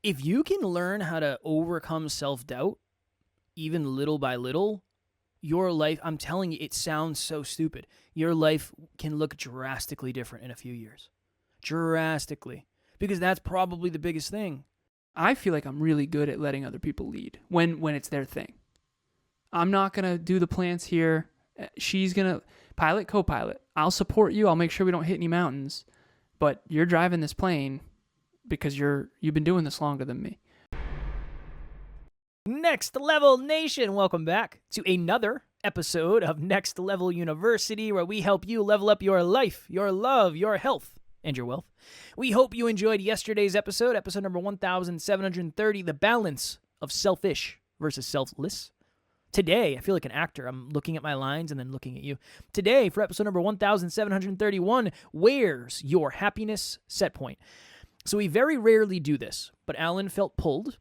if you can learn how to overcome self-doubt, even little by little, your life, I'm telling you, it sounds so stupid. Your life can look drastically different in a few years. Drastically. Because that's probably the biggest thing. I feel like I'm really good at letting other people lead when it's their thing. I'm not going to do the plants here. She's going to pilot, co-pilot. I'll support you. I'll make sure we don't hit any mountains. But you're driving this plane because you've been doing this longer than me. Next Level Nation, welcome back to another episode of Next Level University, where we help you level up your life, your love, your health, and your wealth. We hope you enjoyed yesterday's episode number 1730, the balance of selfish versus selfless. Today, I feel like an actor. I'm looking at my lines and then looking at you. Today, for episode number 1731, where's your happiness set point? So we very rarely do this, but Alan felt pulled.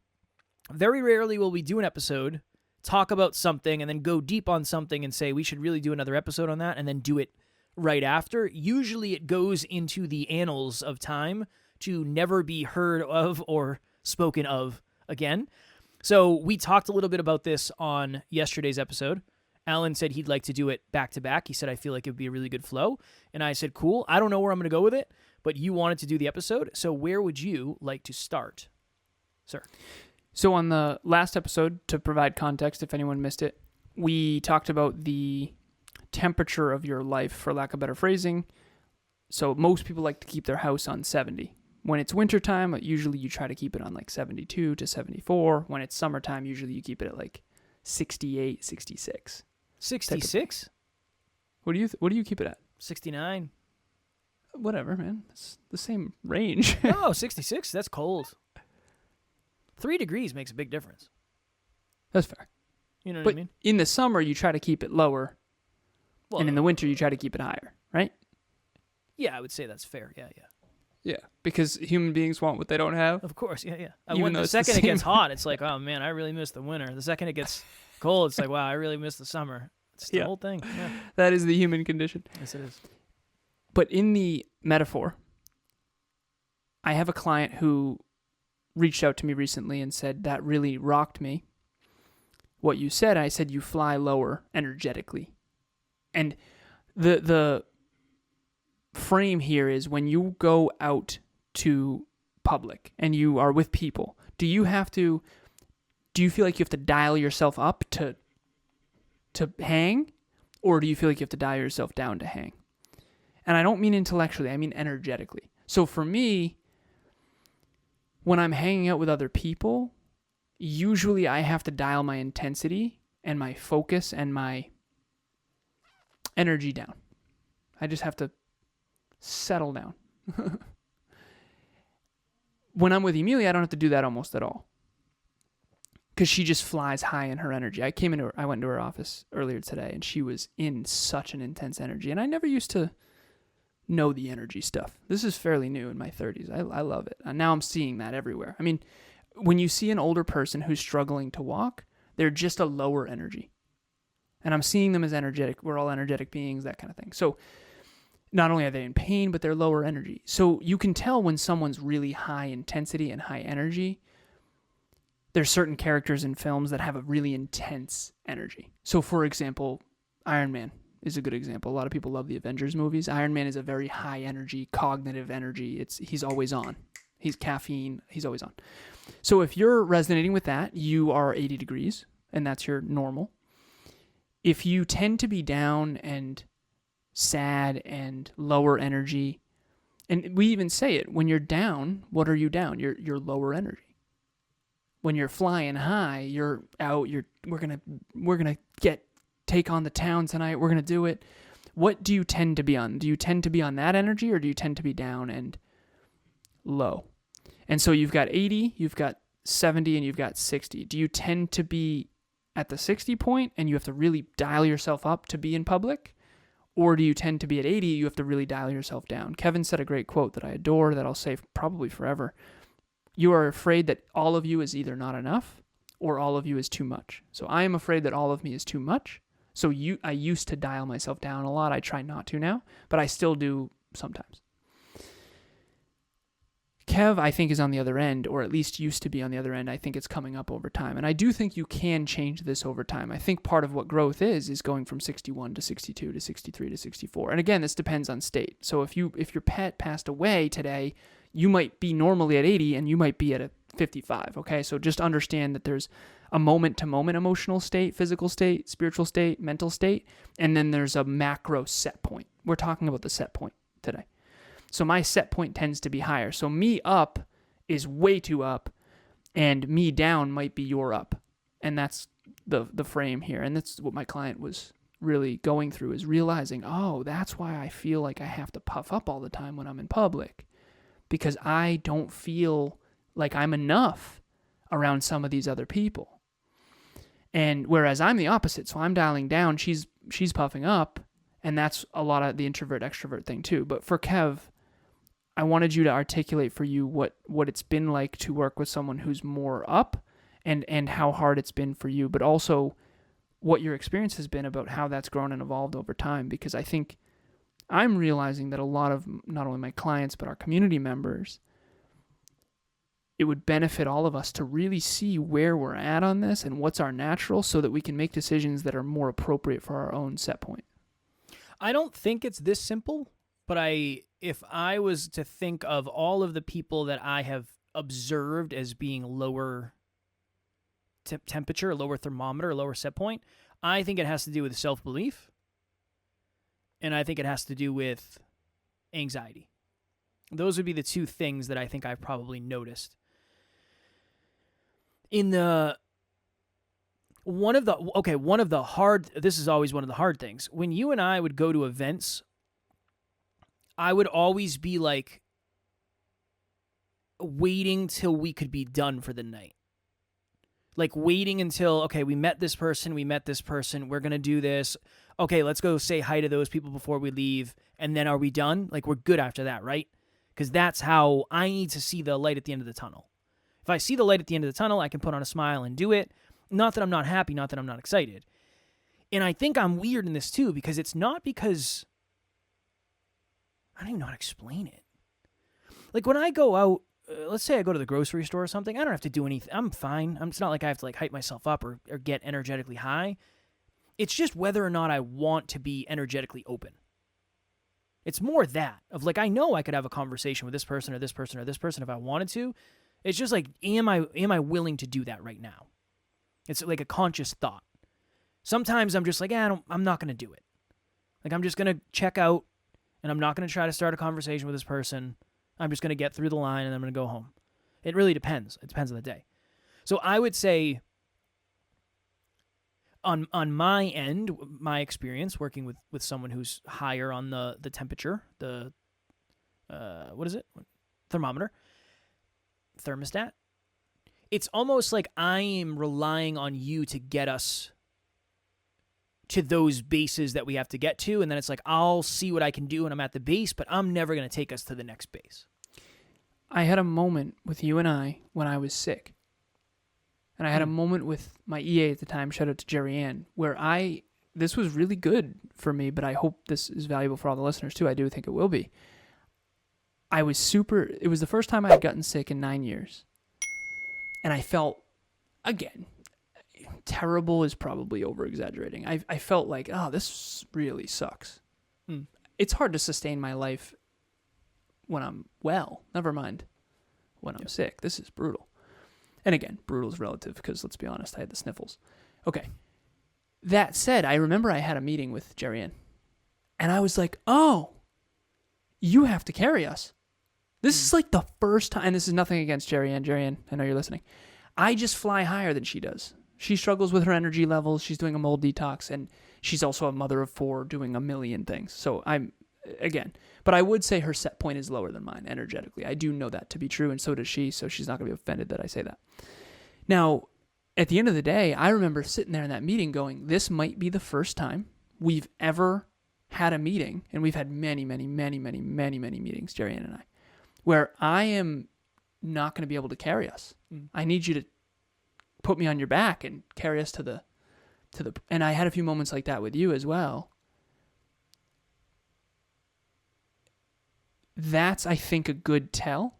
Very rarely will we do an episode, talk about something, and then go deep on something and say we should really do another episode on that and then do it right after. Usually it goes into the annals of time to never be heard of or spoken of again. So we talked a little bit about this on yesterday's episode. Alan said he'd like to do it back to back. He said, I feel like it would be a really good flow. And I said, cool. I don't know where I'm going to go with it, but you wanted to do the episode. So where would you like to start, sir? So on the last episode, to provide context, if anyone missed it, we talked about the temperature of your life, for lack of better phrasing. So most people like to keep their house on 70. When it's wintertime, usually you try to keep it on like 72 to 74. When it's summertime, usually you keep it at like 68, 66. 66? What do you keep it at? 69. Whatever, man. It's the same range. No, 66. That's cold. 3 degrees makes a big difference. That's fair. You know what but I mean? In the summer, you try to keep it lower. Well, and in the winter, you try to keep it higher, right? Yeah, I would say that's fair. Yeah. Yeah, because human beings want what they don't have. Of course, yeah. Even though the it's the second it gets same. hot, it's like, oh man, I really miss the winter. The second it gets cold, it's like, wow, I really miss the summer. It's the whole thing. Yeah. That is the human condition. Yes, it is. But in the metaphor, I have a client who reached out to me recently and said, that really rocked me. What you said, I said, you fly lower energetically. And the frame here is when you go out to public and you are with people, do you feel like you have to dial yourself up to hang, or do you feel like you have to dial yourself down to hang? And I don't mean intellectually, I mean energetically. So for me, when I'm hanging out with other people, usually I have to dial my intensity and my focus and my energy down. I just have to settle down. When I'm with Emilia, I don't have to do that almost at all, because she just flies high in her energy. I went into her office earlier today, and she was in such an intense energy, and I never used to know the energy stuff. This is fairly new in my 30s. I love it. And now I'm seeing that everywhere. I mean, when you see an older person who's struggling to walk, they're just a lower energy. And I'm seeing them as energetic. We're all energetic beings, that kind of thing. So not only are they in pain, but they're lower energy. So you can tell when someone's really high intensity and high energy. There's certain characters in films that have a really intense energy. So for example, Iron Man is a good example. A lot of people love the Avengers movies. Iron Man is a very high energy, cognitive energy. He's always on. He's caffeine. He's always on. So if you're resonating with that, you are 80 degrees, and that's your normal. If you tend to be down and sad and lower energy, and we even say it, when you're down, what are you down? You're lower energy. When you're flying high, you're out, we're gonna take on the town tonight, we're gonna do it. What do you tend to be on? Do you tend to be on that energy, or do you tend to be down and low? And so you've got 80, you've got 70, and you've got 60. Do you tend to be at the 60 point and you have to really dial yourself up to be in public? Or do you tend to be at 80, you have to really dial yourself down? Kevin said a great quote that I adore, that I'll say probably forever. You are afraid that all of you is either not enough or all of you is too much. So I am afraid that all of me is too much. So I used to dial myself down a lot. I try not to now, but I still do sometimes. Kev, I think, is on the other end, or at least used to be on the other end. I think it's coming up over time. And I do think you can change this over time. I think part of what growth is going from 61 to 62 to 63 to 64. And again, this depends on state. So if your pet passed away today, you might be normally at 80 and you might be at a 55, okay? So just understand that there's a moment-to-moment emotional state, physical state, spiritual state, mental state, and then there's a macro set point. We're talking about the set point today. So my set point tends to be higher. So me up is way too up, and me down might be your up. And that's the frame here. And that's what my client was really going through, is realizing, oh, that's why I feel like I have to puff up all the time when I'm in public, because I don't feel like I'm enough around some of these other people. And whereas I'm the opposite, so I'm dialing down, she's puffing up, and that's a lot of the introvert-extrovert thing too. But for Kev, I wanted you to articulate for you what it's been like to work with someone who's more up, and how hard it's been for you, but also what your experience has been about how that's grown and evolved over time. Because I think I'm realizing that a lot of not only my clients, but our community members, it would benefit all of us to really see where we're at on this and what's our natural, so that we can make decisions that are more appropriate for our own set point. I don't think it's this simple, but if I was to think of all of the people that I have observed as being lower temperature, lower thermometer, lower set point, I think it has to do with self-belief, and I think it has to do with anxiety. Those would be the two things that I think I've probably noticed. This is always one of the hard things. When you and I would go to events, I would always be like waiting till we could be done for the night. Like waiting until, okay, we met this person, we're going to do this. Okay, let's go say hi to those people before we leave. And then are we done? Like we're good after that, right? Because that's how I need to see the light at the end of the tunnel. If I see the light at the end of the tunnel, I can put on a smile and do it. Not that I'm not happy, not that I'm not excited. And I think I'm weird in this too, because it's not because... I don't even know how to explain it. Like when I go out, let's say I go to the grocery store or something, I don't have to do anything. I'm fine. It's not like I have to like hype myself up or get energetically high. It's just whether or not I want to be energetically open. It's more that of like, I know I could have a conversation with this person or this person or this person if I wanted to. It's just like, am I willing to do that right now? It's like a conscious thought. Sometimes I'm just like, I'm not going to do it. Like I'm just going to check out, and I'm not going to try to start a conversation with this person. I'm just going to get through the line, and I'm going to go home. It really depends. It depends on the day. So I would say on my end, my experience working with someone who's higher on the temperature, the thermostat, it's almost like I am relying on you to get us to those bases that we have to get to, and then it's like, I'll see what I can do when I'm at the base, but I'm never going to take us to the next base. I had a moment with you and I when I was sick. And I had a moment with my EA at the time, shout out to Jerry Ann, where this was really good for me, but I hope this is valuable for all the listeners too. I do think it will be. It was the first time I had gotten sick in 9 years. And I felt, again, terrible is probably over-exaggerating. I felt like, this really sucks. It's hard to sustain my life when I'm well. Never mind when I'm sick. This is brutal. And again, brutal is relative because, let's be honest, I had the sniffles. Okay. That said, I remember I had a meeting with Jerry Ann. And I was like, you have to carry us. This is like the first time, and this is nothing against Jerry Ann. Jerry Ann, I know you're listening. I just fly higher than she does. She struggles with her energy levels. She's doing a mold detox, and she's also a mother of 4 doing a million things. So but I would say her set point is lower than mine energetically. I do know that to be true, and so does she, so she's not going to be offended that I say that. Now, at the end of the day, I remember sitting there in that meeting going, this might be the first time we've ever had a meeting, and we've had many, many, many, many, many, many meetings, Jerry Ann and I, where I am not going to be able to carry us. I need you to put me on your back and carry us to the, and I had a few moments like that with you as well. That's, I think, a good tell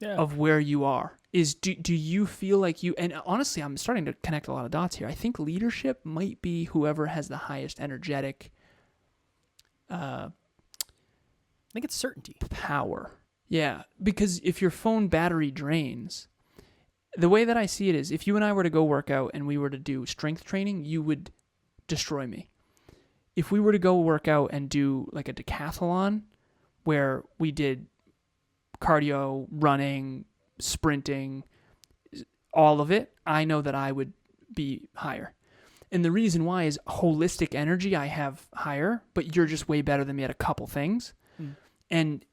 of where you are. Is do you feel like you, and honestly, I'm starting to connect a lot of dots here. I think leadership might be whoever has the highest energetic I think it's certainty. power. Yeah, because if your phone battery drains, the way that I see it is if you and I were to go work out and we were to do strength training, you would destroy me. If we were to go work out and do like a decathlon where we did cardio, running, sprinting, all of it, I know that I would be higher. And the reason why is holistic energy I have higher, but you're just way better than me at a couple things. And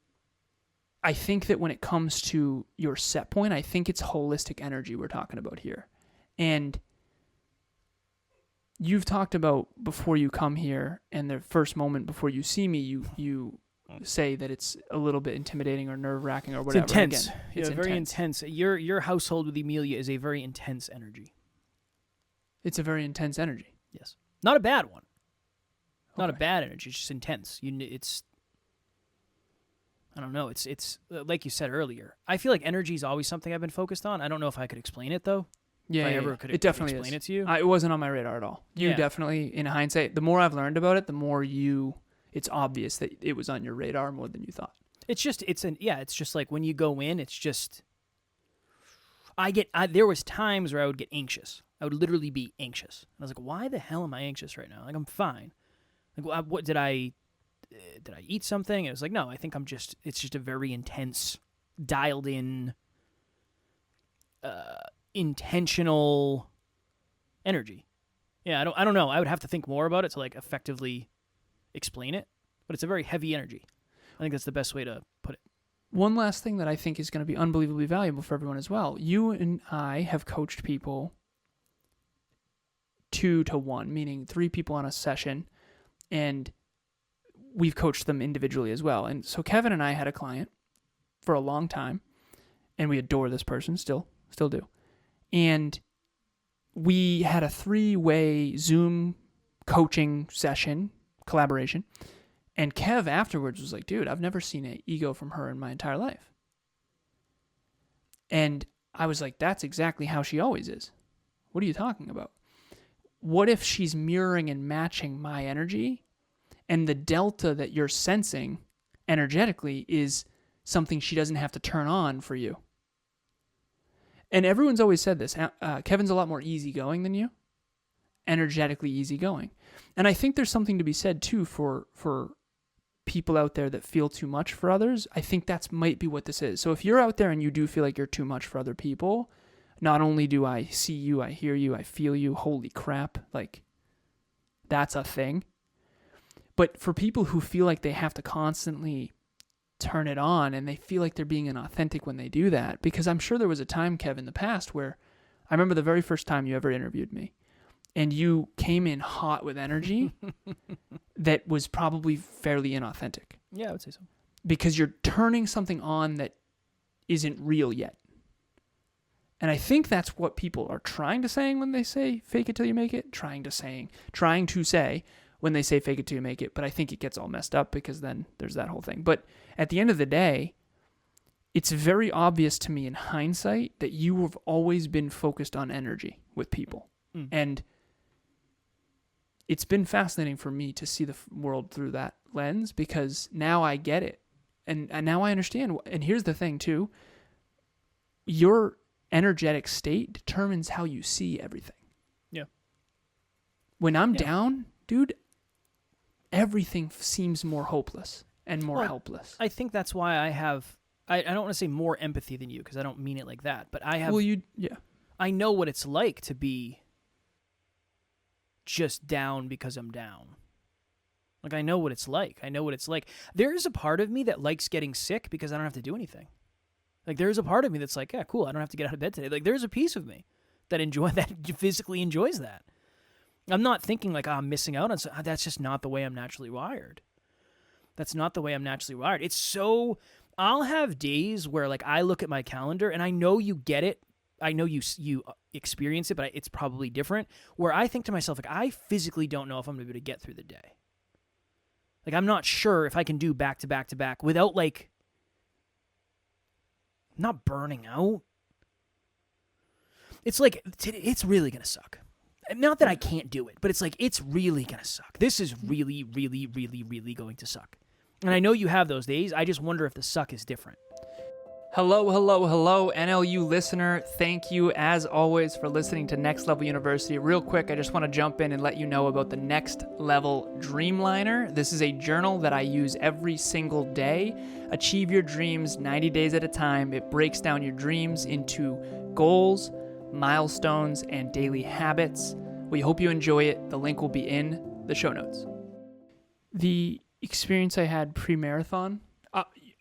I think that when it comes to your set point, I think it's holistic energy we're talking about here. And you've talked about before you come here and the first moment before you see me, you say that it's a little bit intimidating or nerve-wracking or whatever. It's intense. Again, It's very intense. Your household with Emilia is a very intense energy. It's a very intense energy. Yes. Not a bad one. Not a Okay. bad energy. It's just intense. It's I don't know. It's like you said earlier. I feel like energy is always something I've been focused on. I don't know if I could explain it though. Yeah, If I ever could it definitely explain is. it to you. It wasn't on my radar at all. You Yeah. definitely, in hindsight, the more I've learned about it, the more it's obvious that it was on your radar more than you thought. It's just it's just like when you go in, it's just there was times where I would get anxious. I would literally be anxious. And I was like, why the hell am I anxious right now? Like I'm fine. Like what did I eat something? And it was like, no, I think it's just a very intense, dialed in, intentional energy. Yeah, I don't know. I would have to think more about it to like effectively explain it, but it's a very heavy energy. I think that's the best way to put it. One last thing that I think is going to be unbelievably valuable for everyone as well. You and I have coached people 2-to-1, meaning 3 people on a session, and we've coached them individually as well. And so Kevin and I had a client for a long time, and we adore this person, still do. And we had a 3-way Zoom coaching session, collaboration, and Kev afterwards was like, dude, I've never seen an ego from her in my entire life. And I was like, that's exactly how she always is. What are you talking about? What if she's mirroring and matching my energy, and the delta that you're sensing energetically is something she doesn't have to turn on for you? And everyone's always said this. Kevin's a lot more easygoing than you, energetically easygoing. And I think there's something to be said, too, for people out there that feel too much for others. I think that's might be what this is. So if you're out there and you do feel like you're too much for other people, not only do I see you, I hear you, I feel you, holy crap, like, that's a thing. But for people who feel like they have to constantly turn it on and they feel like they're being inauthentic when they do that, because I'm sure there was a time, Kev, in the past where I remember the very first time you ever interviewed me, and you came in hot with energy that was probably fairly inauthentic. Yeah, I would say so. Because you're turning something on that isn't real yet. And I think that's what people are trying to say when they say fake it till you make it, trying to say when they say fake it till you make it, but I think it gets all messed up because then there's that whole thing. But at the end of the day, it's very obvious to me in hindsight that you have always been focused on energy with people. And it's been fascinating for me to see the world through that lens, because now I get it. And now I understand. And here's the thing too. Your energetic state determines how you see everything. Yeah. When I'm down, dude, everything seems more hopeless and more helpless. I think that's why I have, I don't want to say more empathy than you, because I don't mean it like that, but I have, I know what it's like to be just down because I'm down. Like, I know what it's like. There is a part of me that likes getting sick because I don't have to do anything. Like, there's a part of me that's like, yeah, cool, I don't have to get out of bed today. Like, there's a piece of me that physically enjoys that. I'm not thinking like, I'm missing out on something. That's just not the way I'm naturally wired. It's so, I'll have days where like I look at my calendar and I know you get it. I know you experience it, but it's probably different, where I think to myself, like, I physically don't know if I'm going to be able to get through the day. Like, I'm not sure if I can do back to back to back without like not burning out. It's like, it's really going to suck. Not that I can't do it, but it's like, it's really going to suck. This is really, really, really, really going to suck. And I know you have those days. I just wonder if the suck is different. Hello, hello, hello, NLU listener. Thank you, as always, for listening to Next Level University. Real quick, I just want to jump in and let you know about the Next Level Dreamliner. This is a journal that I use every single day. Achieve your dreams 90 days at a time. It breaks down your dreams into goals, milestones, and daily habits. We hope you enjoy it. The link will be in the show notes. The experience I had pre-marathon,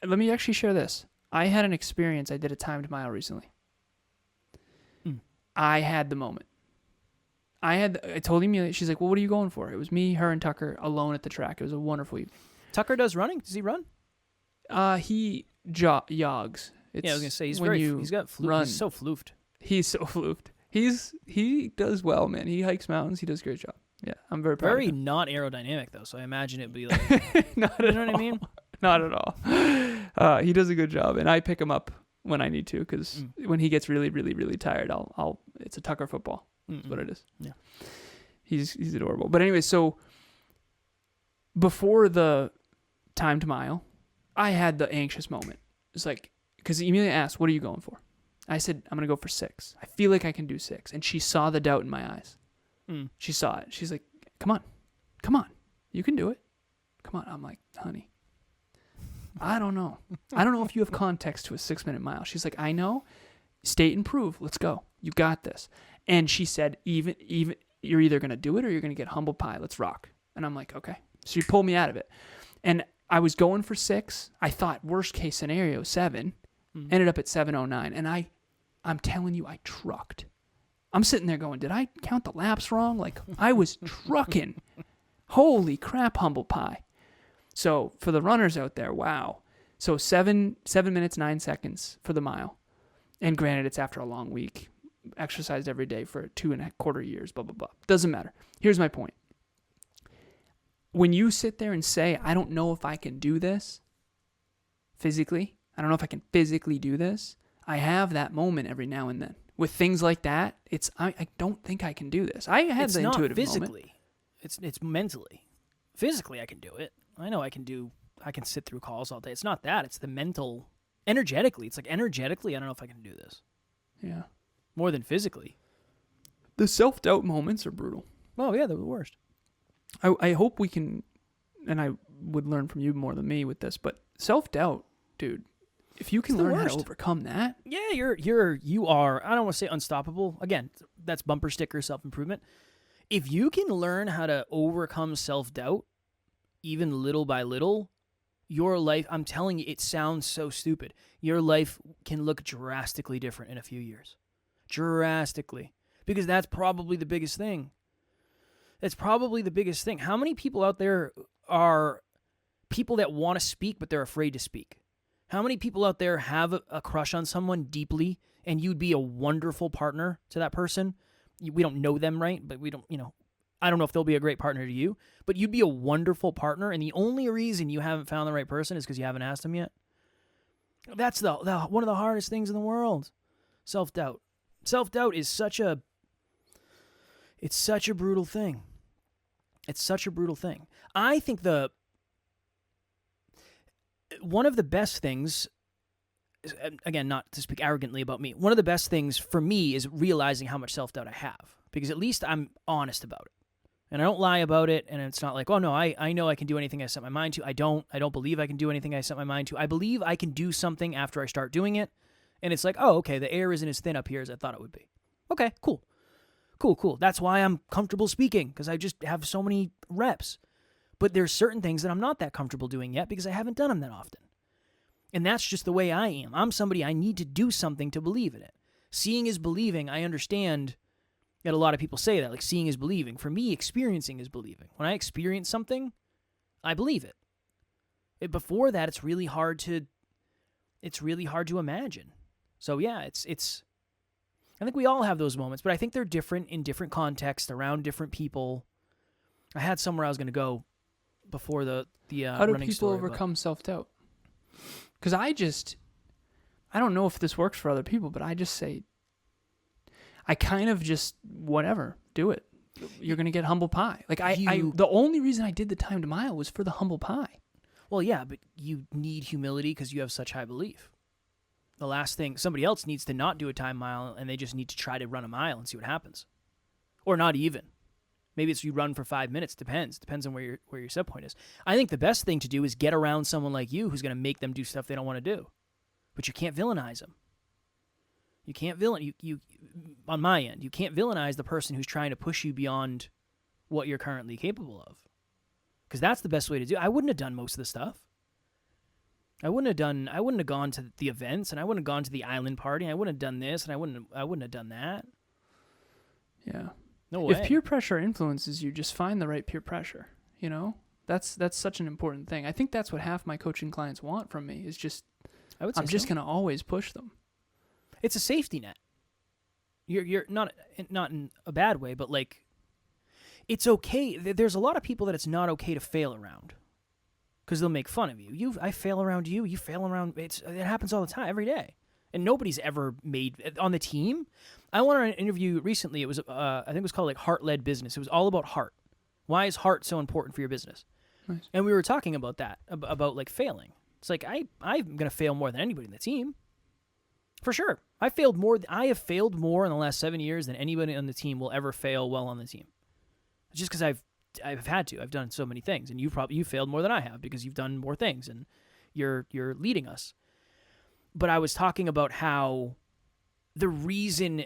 let me actually share this. I had an experience. I did a timed mile recently. I had the moment. I told Emilia, she's like, well, what are you going for? It was me, her, and Tucker alone at the track. It was a wonderful evening. Tucker does running? Does he run? He jogs. Yeah, I was going to say, he's got flu. He's so floofed. He's so floofed. He does well, man. He hikes mountains. He does a great job. Yeah, I'm very proud of him. Not aerodynamic, though, so I imagine it'd be like... Not at all. You know what I mean? Not at all. He does a good job, and I pick him up when I need to, because when he gets really, really, really tired, it's a Tucker football. That's what it is. Yeah. He's adorable. But anyway, so before the timed mile, I had the anxious moment. It's like, because Emilia asked, what are you going for? I said, I'm going to go for 6. I feel like I can do 6. And she saw the doubt in my eyes. She saw it. She's like, come on. You can do it. Come on. I'm like, honey, I don't know. I don't know if you have context to a 6-minute mile. She's like, I know. State and prove. Let's go. You got this. And she said, even you're either going to do it or you're going to get humble pie. Let's rock. And I'm like, okay. So she pulled me out of it. And I was going for 6. I thought worst case scenario, 7. Ended up at 7:09. And I'm telling you, I trucked. I'm sitting there going, did I count the laps wrong? Like, I was trucking. Holy crap, humble pie. So for the runners out there, wow. So 7 minutes, 9 seconds for the mile. And granted, it's after a long week. Exercised every day for 2.25 years, blah, blah, blah. Doesn't matter. Here's my point. When you sit there and say, I don't know if I can do this physically, I don't know if I can physically do this, I have that moment every now and then. With things like that, I don't think I can do this. I had the intuitive moment. It's not physically. It's mentally. Physically, I can do it. I know I can sit through calls all day. It's not that. It's the mental, energetically. It's like energetically, I don't know if I can do this. Yeah. More than physically. The self-doubt moments are brutal. Oh, yeah, they're the worst. I hope we can, and I would learn from you more than me with this, but self-doubt, dude, if you can learn how to overcome that. Yeah, you are, I don't want to say unstoppable. Again, that's bumper sticker self-improvement. If you can learn how to overcome self-doubt, even little by little, your life, I'm telling you, it sounds so stupid. Your life can look drastically different in a few years. Drastically. Because that's probably the biggest thing. How many people out there are people that want to speak, but they're afraid to speak? How many people out there have a crush on someone deeply, and you'd be a wonderful partner to that person? We don't know them, right? But we don't, I don't know if they'll be a great partner to you, but you'd be a wonderful partner, and the only reason you haven't found the right person is because you haven't asked them yet. That's the one of the hardest things in the world. Self-doubt. Self-doubt is such a brutal thing. It's such a brutal thing. I think one of the best things, again, not to speak arrogantly about me, one of the best things for me is realizing how much self-doubt I have, because at least I'm honest about it. And I don't lie about it, and it's not like, oh no, I know I can do anything I set my mind to. I don't believe I can do anything I set my mind to. I believe I can do something after I start doing it, and it's like, oh, okay, the air isn't as thin up here as I thought it would be. Okay, cool. That's why I'm comfortable speaking, because I just have so many reps. But there's certain things that I'm not that comfortable doing yet because I haven't done them that often. And that's just the way I am. I'm somebody, I need to do something to believe in it. Seeing is believing. I understand that a lot of people say that, like seeing is believing. For me, experiencing is believing. When I experience something, I believe it. Before that, it's really hard to imagine. So yeah, it's I think we all have those moments, but I think they're different in different contexts, around different people. I had somewhere I was going to go before the How do running people story, overcome self-doubt? Because I don't know if this works for other people, but I just say, I kind of just, whatever, do it. You're going to get humble pie. Like the only reason I did the timed mile was for the humble pie. Well, yeah, but you need humility because you have such high belief. The last thing, somebody else needs to not do a time mile and they just need to try to run a mile and see what happens. Or not even. Maybe it's you run for 5 minutes. Depends on where your set point is. I think the best thing to do is get around someone like you who's going to make them do stuff they don't want to do. But you can't villainize them. You can't you on my end, you can't villainize the person who's trying to push you beyond what you're currently capable of. Because that's the best way to do it. I wouldn't have done most of the stuff. I wouldn't have gone to the events, and I wouldn't have gone to the island party, and I wouldn't have done this, and I wouldn't have done that. Yeah. No way. If peer pressure influences you, just find the right peer pressure, you know? That's such an important thing. I think that's what half my coaching clients want from me is just I'm just going to always push them. It's a safety net. You're not in a bad way, but like it's okay. There's a lot of people that it's not okay to fail around because they'll make fun of you. I fail around you. You fail around. It happens all the time, every day, and nobody's ever made on the team. I went on an interview recently. It was I think it was called like Heart-Led Business. It was all about heart. Why is heart so important for your business? Nice. And we were talking about that about like failing. It's like I'm gonna fail more than anybody in the team. For sure. I have failed more in the last 7 years than anybody on the team will ever fail well on the team. It's just because I've had to. I've done so many things, and you failed more than I have because you've done more things, and you're leading us. But I was talking about how the reason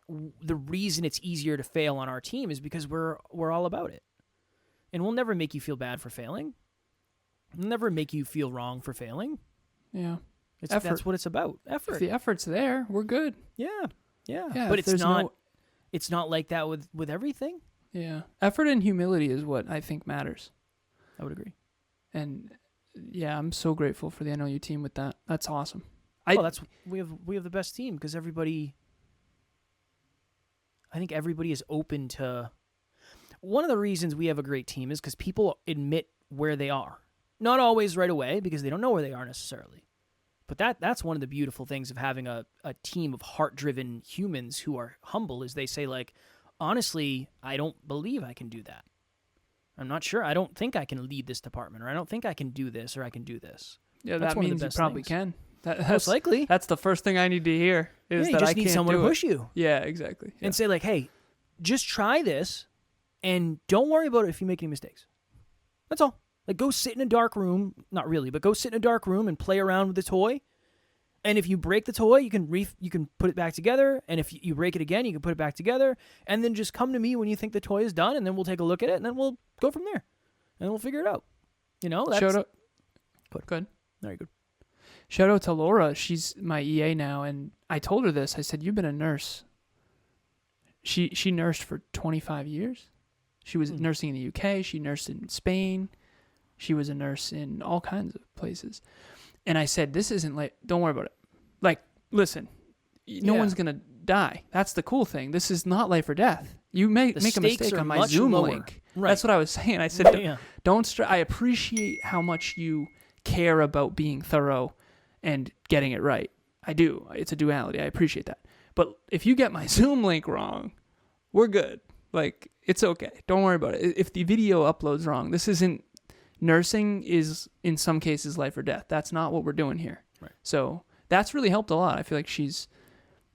it's easier to fail on our team is because we're all about it, and we'll never make you feel bad for failing. We'll never make you feel wrong for failing. Yeah. That's what it's about. Effort. If the effort's there, we're good. Yeah. But it's not. It's not like that with everything. Yeah. Effort and humility is what I think matters. I would agree. And yeah, I'm so grateful for the NLU team with that. That's awesome. We have the best team because everybody. I think everybody is open to. One of the reasons we have a great team is because people admit where they are. Not always right away because they don't know where they are necessarily. But that's one of the beautiful things of having a team of heart-driven humans who are humble is they say, like, honestly, I don't believe I can do that. I'm not sure. I don't think I can lead this department, or I don't think I can do this, or I can do this. Yeah, that means you probably can. That's most likely. That's the first thing I need to hear is that I can't do it. You just need someone to push you. Yeah, exactly. Yeah. And say, like, hey, just try this, and don't worry about it if you make any mistakes. That's all. Like, go sit in a dark room, not really, but go sit in a dark room and play around with the toy. And if you break the toy, you can put it back together. And if you break it again, you can put it back together. And then just come to me when you think the toy is done, and then we'll take a look at it, and then we'll go from there. And we'll figure it out. You know? Shout out. Good. Very good. Shout out to Laura. She's my EA now, and I told her this. I said, you've been a nurse. She nursed for 25 years. She was nursing in the UK. She nursed in Spain. She was a nurse in all kinds of places. And I said, this isn't like, don't worry about it. Like, listen, no one's going to die. That's the cool thing. This is not life or death. You make a mistake on my Zoom link. Right. That's what I was saying. I said, don't I appreciate how much you care about being thorough and getting it right. I do. It's a duality. I appreciate that. But if you get my Zoom link wrong, we're good. Like, it's okay. Don't worry about it. If the video uploads wrong, this isn't. Nursing is, in some cases, life or death. That's not what we're doing here. Right. So that's really helped a lot. I feel like she's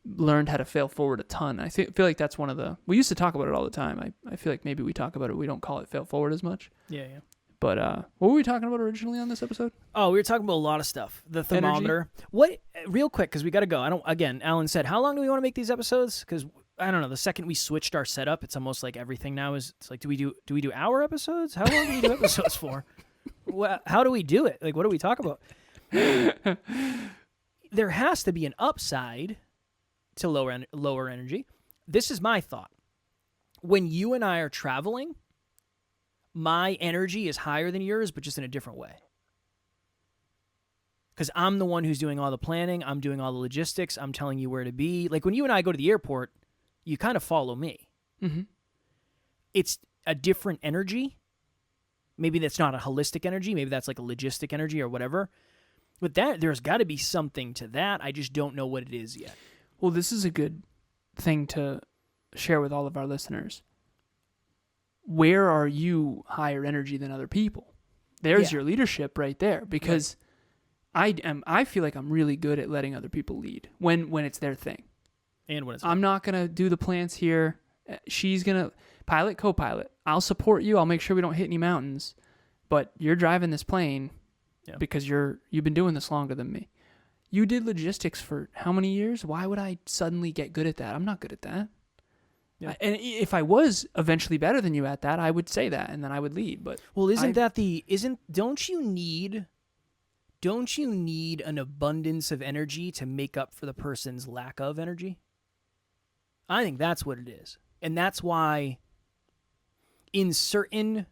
learned how to fail forward a ton. I feel like that's one of the... We used to talk about it all the time. I feel like maybe we talk about it. We don't call it fail forward as much. Yeah. But what were we talking about originally on this episode? Oh, we were talking about a lot of stuff. The thermometer. What? Real quick, because we got to go. Again, Alan said, how long do we want to make these episodes? Because... I don't know. The second we switched our setup, it's almost like everything now is. It's like, do we do hour episodes? How long do we do episodes for? How do we do it? Like, what do we talk about? There has to be an upside to lower energy. This is my thought. When you and I are traveling, my energy is higher than yours, but just in a different way. Because I'm the one who's doing all the planning. I'm doing all the logistics. I'm telling you where to be. Like when you and I go to the airport, you kind of follow me. Mm-hmm. It's a different energy. Maybe that's not a holistic energy. Maybe that's like a logistic energy or whatever. With that, there's got to be something to that. I just don't know what it is yet. Well, this is a good thing to share with all of our listeners. Where are you higher energy than other people? There's your leadership right there, because I feel like I'm really good at letting other people lead when it's their thing. And when it's I'm not going to do the plants here. She's going to pilot, co-pilot. I'll support you. I'll make sure we don't hit any mountains, but you're driving this plane because you've been doing this longer than me. You did logistics for how many years? Why would I suddenly get good at that? I'm not good at that. Yeah. And if I was eventually better than you at that, I would say that, and then I would lead. But don't you need an abundance of energy to make up for the person's lack of energy? I think that's what it is. And that's why in certain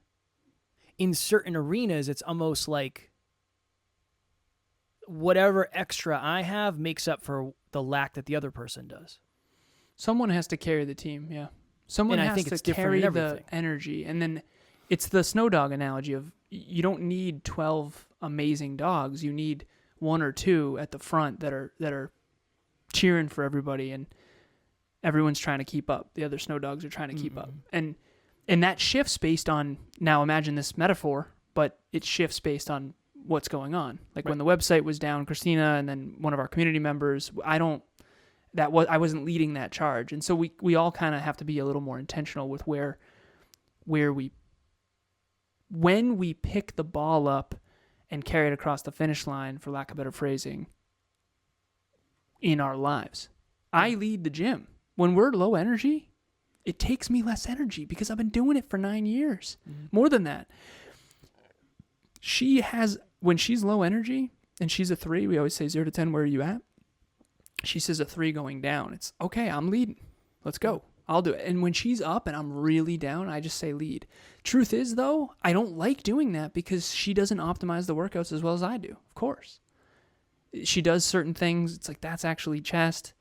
arenas, it's almost like whatever extra I have makes up for the lack that the other person does. Someone has to carry the team, yeah. Someone has to carry the energy. And then it's the Snowdog analogy of you don't need 12 amazing dogs. You need one or two at the front that are cheering for everybody, and everyone's trying to keep up. The other Snowdogs are trying to keep up. And that shifts based on, now imagine this metaphor, but it shifts based on what's going on. Like when the website was down, Christina and then one of our community members, I wasn't leading that charge. And so we all kind of have to be a little more intentional with when we pick the ball up and carry it across the finish line, for lack of better phrasing, in our lives. I lead the gym. When we're low energy, it takes me less energy because I've been doing it for 9 years. More than that. When she's low energy and she's a 3, we always say 0 to 10, where are you at? She says a 3 going down. It's okay, I'm leading. Let's go. I'll do it. And when she's up and I'm really down, I just say lead. Truth is, though, I don't like doing that because she doesn't optimize the workouts as well as I do, of course. She does certain things. It's like, that's actually chest.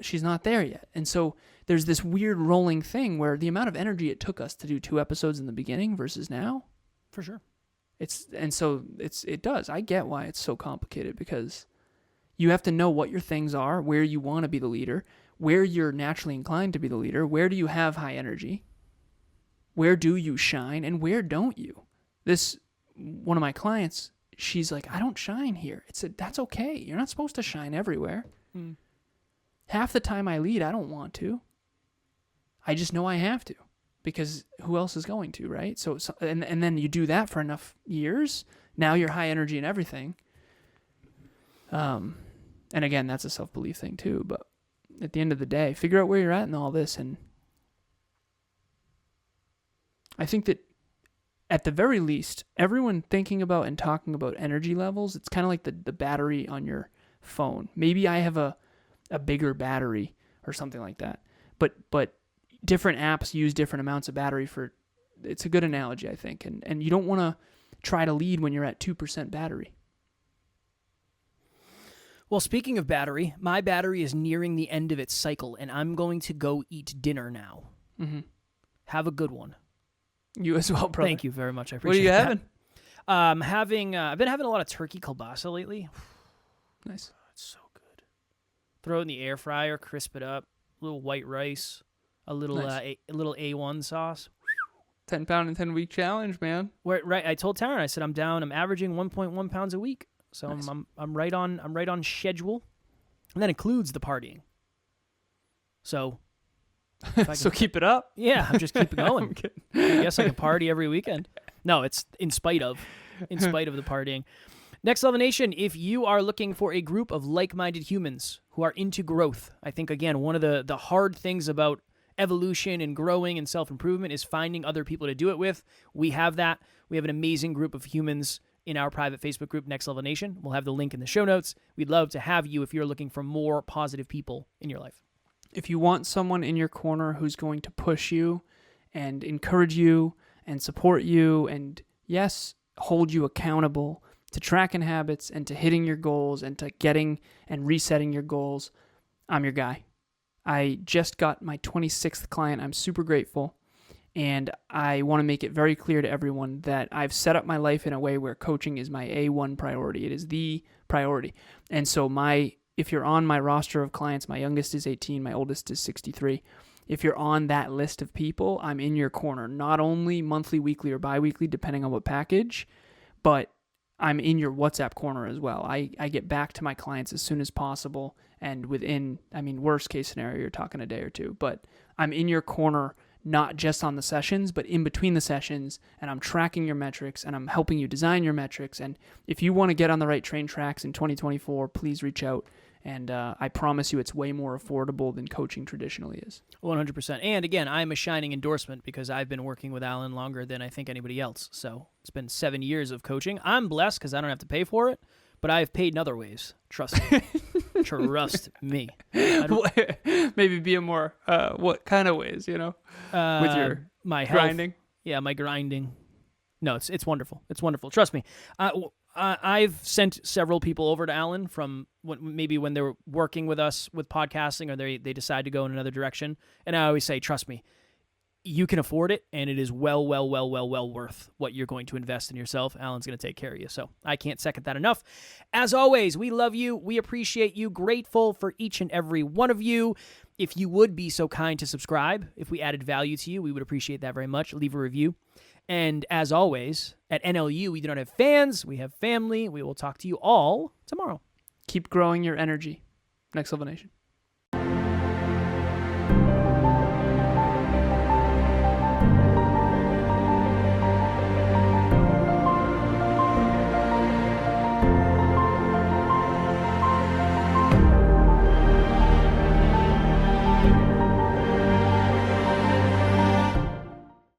She's not there yet. And so there's this weird rolling thing where the amount of energy it took us to do 2 episodes in the beginning versus now. For sure. It does. I get why it's so complicated, because you have to know what your things are, where you want to be the leader, where you're naturally inclined to be the leader, where do you have high energy, where do you shine, and where don't you? One of my clients, she's like, I don't shine here. That's okay. You're not supposed to shine everywhere. Half the time I lead, I don't want to. I just know I have to, because who else is going to, right? So and then you do that for enough years, now you're high energy and everything. And again, that's a self-belief thing too, but at the end of the day, figure out where you're at in all this. And I think that at the very least, everyone thinking about and talking about energy levels, it's kind of like the battery on your phone. Maybe I have a bigger battery or something like that, but different apps use different amounts of battery it's a good analogy, I think. And you don't want to try to lead when you're at 2% battery. Well, speaking of battery, my battery is nearing the end of its cycle, and I'm going to go eat dinner now. Mm-hmm. Have a good one. You as well, brother. Thank you very much. I appreciate that. What are you having? I've been having a lot of turkey kielbasa lately. Nice. Oh, it's so good. Throw it in the air fryer, crisp it up. A little white rice, a little a little A1 sauce. 10-pound and 10-week challenge, man. Right. I told Taryn, I said I'm down. I'm averaging 1.1 pounds a week. So nice. I'm right on schedule, and that includes the partying. So, so keep it up. Yeah, I'm just keep it going. I guess I can party every weekend. No, it's in spite of the partying. Next Level Nation, if you are looking for a group of like-minded humans who are into growth, I think again one of the hard things about evolution and growing and self-improvement is finding other people to do it with. We have that. We have an amazing group of humans in our private Facebook group, Next Level Nation. We'll have the link in the show notes. We'd love to have you if you're looking for more positive people in your life. If you want someone in your corner who's going to push you and encourage you and support you and, yes, hold you accountable to tracking habits and to hitting your goals and to getting and resetting your goals, I'm your guy. I just got my 26th client. I'm super grateful. And I want to make it very clear to everyone that I've set up my life in a way where coaching is my A1 priority. It is the priority. And so if you're on my roster of clients, my youngest is 18, my oldest is 63. If you're on that list of people, I'm in your corner, not only monthly, weekly, or biweekly, depending on what package, but I'm in your WhatsApp corner as well. I get back to my clients as soon as possible, and within, worst case scenario, you're talking a day or two, but I'm in your corner, not just on the sessions, but in between the sessions, and I'm tracking your metrics, and I'm helping you design your metrics. And if you want to get on the right train tracks in 2024, please reach out. And I promise you it's way more affordable than coaching traditionally is. 100%. And again, I'm a shining endorsement because I've been working with Alan longer than I think anybody else. So it's been 7 years of coaching. I'm blessed because I don't have to pay for it, but I've paid in other ways. Trust me. Trust me. Maybe be a more, what kind of ways, with your my health. grinding? Yeah, my grinding. No, it's wonderful. It's wonderful. Trust me. I've sent several people over to Alan from maybe when they were working with us with podcasting, or they decide to go in another direction. And I always say, trust me, you can afford it, and it is well worth what you're going to invest in yourself. Alan's going to take care of you. So I can't second that enough. As always, we love you. We appreciate you. Grateful for each and every one of you. If you would be so kind to subscribe, if we added value to you, we would appreciate that very much. Leave a review. And as always, at NLU, we do not have fans, we have family. We will talk to you all tomorrow. Keep growing your energy. Next Level Nation.